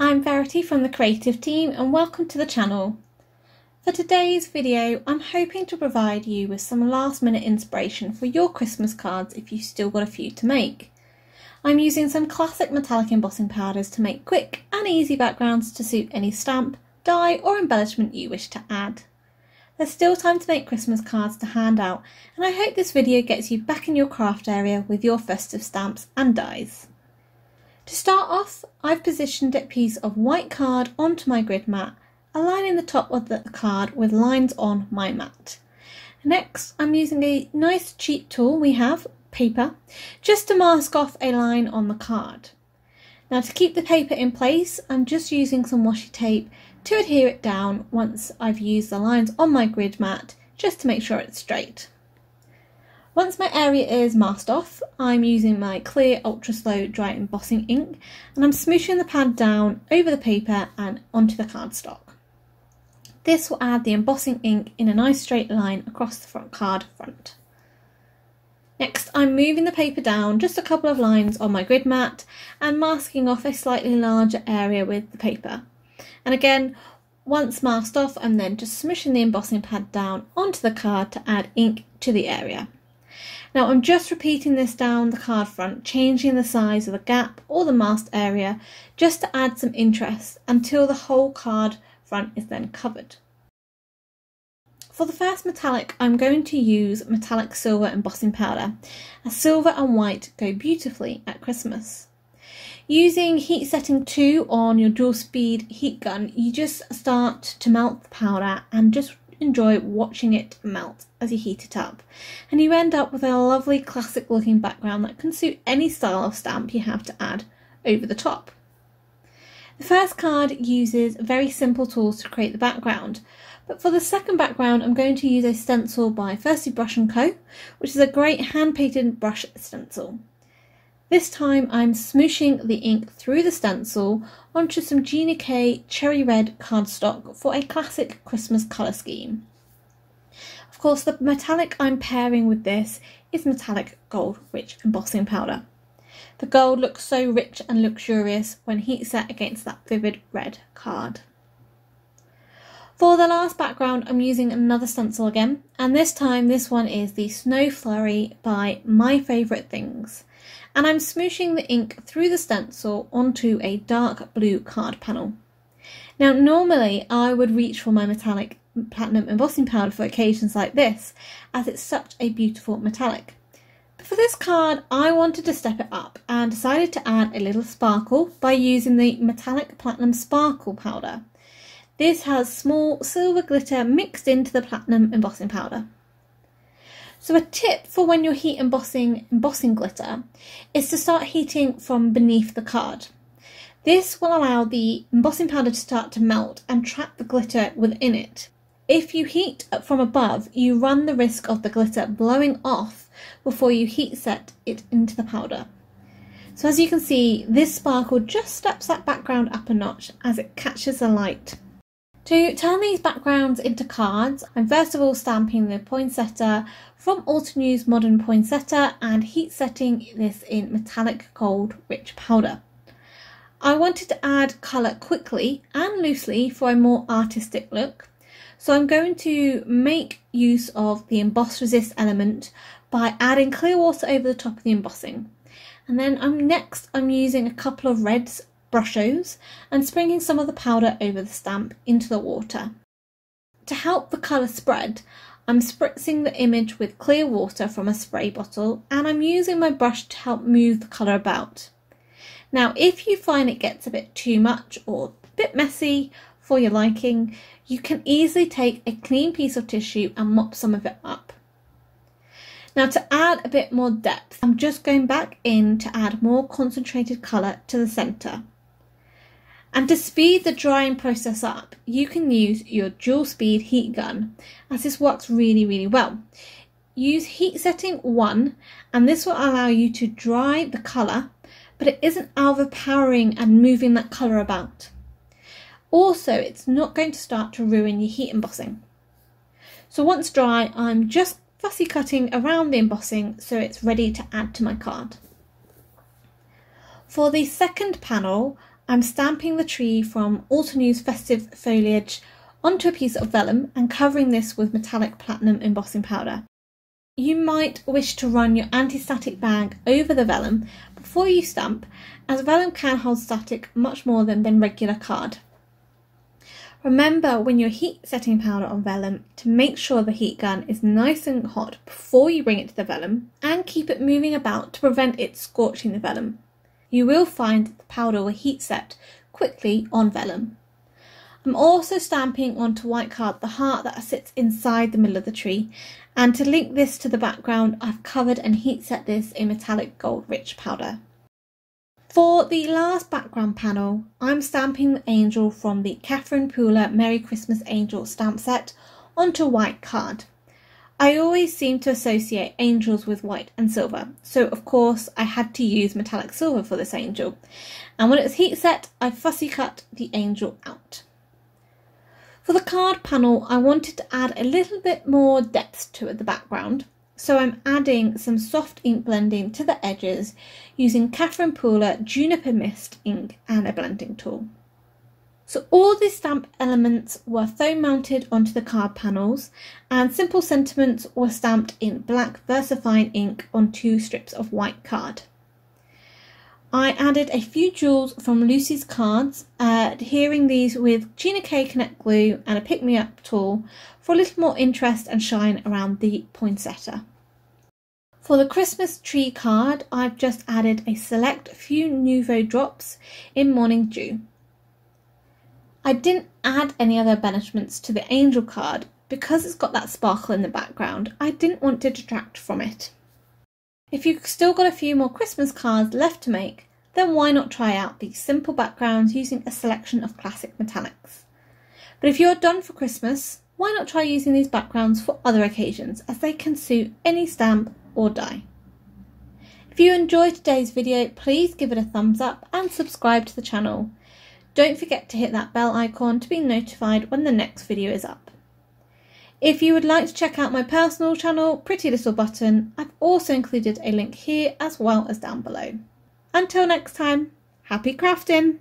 I'm Verity from the creative team and welcome to the channel. For today's video, I'm hoping to provide you with some last minute inspiration for your Christmas cards if you've still got a few to make. I'm using some classic metallic embossing powders to make quick and easy backgrounds to suit any stamp, die or embellishment you wish to add. There's still time to make Christmas cards to hand out, and I hope this video gets you back in your craft area with your festive stamps and dies. To start off, I've positioned a piece of white card onto my grid mat, aligning the top of the card with lines on my mat. Next, I'm using a nice cheap tool we have, paper, just to mask off a line on the card. Now to keep the paper in place, I'm just using some washi tape to adhere it down once I've used the lines on my grid mat, just to make sure it's straight. Once my area is masked off, I'm using my clear ultra slow dry embossing ink and I'm smooshing the pad down over the paper and onto the cardstock. This will add the embossing ink in a nice straight line across the card front. Next, I'm moving the paper down just a couple of lines on my grid mat and masking off a slightly larger area with the paper. And again, once masked off, I'm then just smooshing the embossing pad down onto the card to add ink to the area. Now I'm just repeating this down the card front, changing the size of the gap or the masked area just to add some interest until the whole card front is then covered. For the first metallic, I'm going to use metallic silver embossing powder, as silver and white go beautifully at Christmas. Using heat setting 2 on your dual speed heat gun, you just start to melt the powder and just enjoy watching it melt as you heat it up, and you end up with a lovely classic looking background that can suit any style of stamp you have to add over the top. The first card uses very simple tools to create the background, but for the second background I'm going to use a stencil by Festive Brush & Co, which is a great hand painted brush stencil. This time I'm smooshing the ink through the stencil onto some Juniper cherry red cardstock for a classic Christmas colour scheme. Of course, the metallic I'm pairing with this is metallic gold rich embossing powder. The gold looks so rich and luxurious when heat set against that vivid red card. For the last background, I'm using another stencil again, and this time this one is the Snow Flurry by My Favourite Things. And I'm smooshing the ink through the stencil onto a dark blue card panel. Now normally I would reach for my metallic platinum embossing powder for occasions like this, as it's such a beautiful metallic. But for this card I wanted to step it up and decided to add a little sparkle by using the metallic platinum sparkle powder. This has small silver glitter mixed into the platinum embossing powder. So a tip for when you're heat embossing glitter is to start heating from beneath the card. This will allow the embossing powder to start to melt and trap the glitter within it. If you heat from above, you run the risk of the glitter blowing off before you heat set it into the powder. So as you can see, this sparkle just steps that background up a notch as it catches the light. To turn these backgrounds into cards, I'm first of all stamping the Poinsettia from Altenew's Modern Poinsettia and heat setting this in metallic gold rich powder. I wanted to add colour quickly and loosely for a more artistic look, so I'm going to make use of the emboss resist element by adding clear water over the top of the embossing. And then I'm using a couple of reds brushos and sprinkling some of the powder over the stamp into the water. To help the colour spread, I'm spritzing the image with clear water from a spray bottle and I'm using my brush to help move the colour about. Now if you find it gets a bit too much or a bit messy for your liking, you can easily take a clean piece of tissue and mop some of it up. Now to add a bit more depth, I'm just going back in to add more concentrated colour to the centre. And to speed the drying process up, you can use your dual speed heat gun, as this works really well. Use heat setting 1 and this will allow you to dry the colour, but it isn't overpowering and moving that colour about. Also, it's not going to start to ruin your heat embossing. So once dry, I'm just fussy cutting around the embossing so it's ready to add to my card. For the second panel, I'm stamping the tree from Altenew's Festive Foliage onto a piece of vellum and covering this with metallic platinum embossing powder. You might wish to run your anti-static bag over the vellum before you stamp, as vellum can hold static much more than regular card. Remember when you're heat setting powder on vellum to make sure the heat gun is nice and hot before you bring it to the vellum, and keep it moving about to prevent it scorching the vellum. You will find that the powder will heat set quickly on vellum. I'm also stamping onto white card the heart that sits inside the middle of the tree, and to link this to the background I've covered and heat set this in metallic gold rich powder. For the last background panel, I'm stamping the angel from the Catherine Pooler Merry Christmas Angel stamp set onto white card. I always seem to associate angels with white and silver, so of course I had to use metallic silver for this angel, and when it was heat set I fussy cut the angel out. For the card panel, I wanted to add a little bit more depth to the background, so I'm adding some soft ink blending to the edges using Catherine Pooler Juniper Mist ink and a blending tool. So all the stamp elements were foam mounted onto the card panels, and simple sentiments were stamped in black VersaFine ink on 2 strips of white card. I added a few jewels from Lucy's cards, adhering these with Gina K Connect glue and a pick-me-up tool for a little more interest and shine around the poinsettia. For the Christmas tree card, I've just added a select few Nouveau drops in Morning Dew. I didn't add any other embellishments to the angel card because it's got that sparkle in the background. I didn't want to detract from it. If you've still got a few more Christmas cards left to make, then why not try out these simple backgrounds using a selection of classic metallics. But if you're done for Christmas, why not try using these backgrounds for other occasions, as they can suit any stamp or die. If you enjoyed today's video, please give it a thumbs up and subscribe to the channel. Don't forget to hit that bell icon to be notified when the next video is up. If you would like to check out my personal channel, Pretty Little Button, I've also included a link here as well as down below. Until next time, happy crafting!